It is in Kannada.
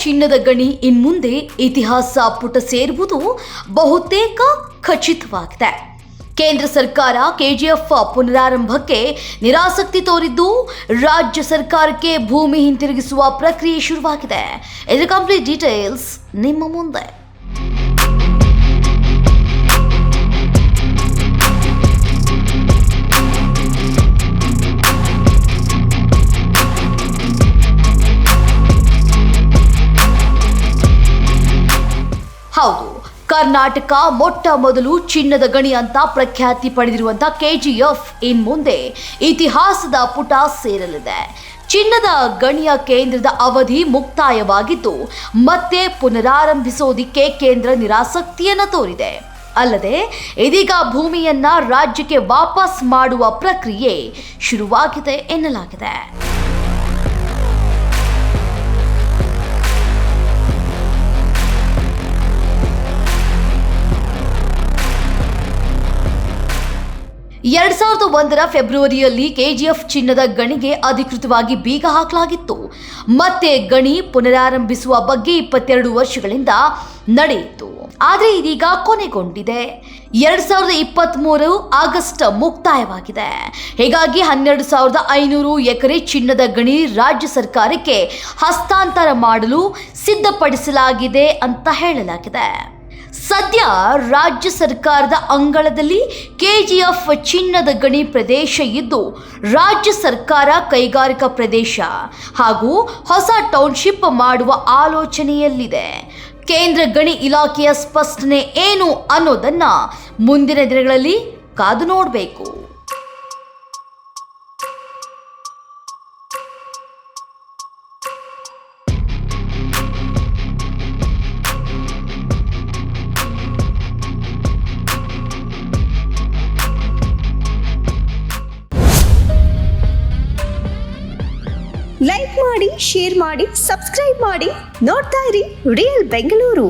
ಚಿನ್ನದ ಗಣಿ ಇನ್ಮುಂದೆ ಇತಿಹಾಸ ಪುಟ ಸೇರುವುದು ಬಹುತೇಕ ಖಚಿತವಾಗಿದೆ. ಕೇಂದ್ರ ಸರ್ಕಾರ ಕೆಜಿಎಫ್ ಪುನರಾರಂಭಕ್ಕೆ ನಿರಾಸಕ್ತಿ ತೋರಿದ್ದು, ರಾಜ್ಯ ಸರ್ಕಾರಕ್ಕೆ ಭೂಮಿ ಹಿಂತಿರುಗಿಸುವ ಪ್ರಕ್ರಿಯೆ ಶುರುವಾಗಿದೆ. ಇದರ ಕಂಪ್ಲೀಟ್ ಡೀಟೇಲ್ಸ್ ನಿಮ್ಮ ಮುಂದೆ. ಹೌದು, ಕರ್ನಾಟಕ ಮೊಟ್ಟ ಮೊದಲು ಚಿನ್ನದ ಗಣಿ ಅಂತ ಪ್ರಖ್ಯಾತಿ ಪಡೆದಿರುವಂತಹ ಕೆಜಿಎಫ್ ಇನ್ಮುಂದೆ ಇತಿಹಾಸದ ಪುಟ ಸೇರಲಿದೆ. ಚಿನ್ನದ ಗಣಿಯ ಕೇಂದ್ರದ ಅವಧಿ ಮುಕ್ತಾಯವಾಗಿದ್ದು, ಮತ್ತೆ ಪುನರಾರಂಭಿಸೋದಿಕ್ಕೆ ಕೇಂದ್ರ ನಿರಾಸಕ್ತಿಯನ್ನ ತೋರಿದೆ. ಅಲ್ಲದೆ ಇದೀಗ ಭೂಮಿಯನ್ನ ರಾಜ್ಯಕ್ಕೆ ವಾಪಸ್ ಮಾಡುವ ಪ್ರಕ್ರಿಯೆ ಶುರುವಾಗಿದೆ ಎನ್ನಲಾಗಿದೆ. ಫೆಬ್ರವರಿಯಲ್ಲಿ ಕೆಜಿಎಫ್ ಚಿನ್ನದ ಗಣಿಗೆ ಅಧಿಕೃತವಾಗಿ ಬೀಗ ಹಾಕಲಾಗಿತ್ತು. ಮತ್ತೆ ಗಣಿ ಪುನರಾರಂಭಿಸುವ ಬಗ್ಗೆ 22 ವರ್ಷಗಳಿಂದ ನಡೆಯಿತು. ಆದರೆ ಇದೀಗ ಕೊನೆಗೊಂಡಿದೆ. 2023 ಆಗಸ್ಟ್ ಮುಕ್ತಾಯವಾಗಿದೆ. ಹೀಗಾಗಿ 12,500 ಎಕರೆ ಚಿನ್ನದ ಗಣಿ ರಾಜ್ಯ ಸರ್ಕಾರಕ್ಕೆ ಹಸ್ತಾಂತರ ಮಾಡಲು ಸಿದ್ಧಪಡಿಸಲಾಗಿದೆ ಅಂತ ಹೇಳಲಾಗಿದೆ. ಸದ್ಯ ರಾಜ್ಯ ಸರ್ಕಾರದ ಅಂಗಳದಲ್ಲಿ ಕೆಜಿಎಫ್ ಚಿನ್ನದ ಗಣಿ ಪ್ರದೇಶ ಇದ್ದು, ರಾಜ್ಯ ಸರ್ಕಾರ ಕೈಗಾರಿಕಾ ಪ್ರದೇಶ ಹಾಗೂ ಹೊಸ ಟೌನ್ಶಿಪ್ ಮಾಡುವ ಆಲೋಚನೆಯಲ್ಲಿದೆ. ಕೇಂದ್ರ ಗಣಿ ಇಲಾಖೆಯ ಸ್ಪಷ್ಟನೆ ಏನು ಅನ್ನೋದನ್ನ ಮುಂದಿನ ದಿನಗಳಲ್ಲಿ ಕಾದು ನೋಡಬೇಕು. ಲೈಕ್ ಮಾಡಿ, ಶೇರ್ ಮಾಡಿ, ಸಬ್ಸ್ಕ್ರೈಬ್ ಮಾಡಿ. ನೋಡ್ತಾ ಇರಿ ರಿಯಲ್ ಬೆಂಗಳೂರು.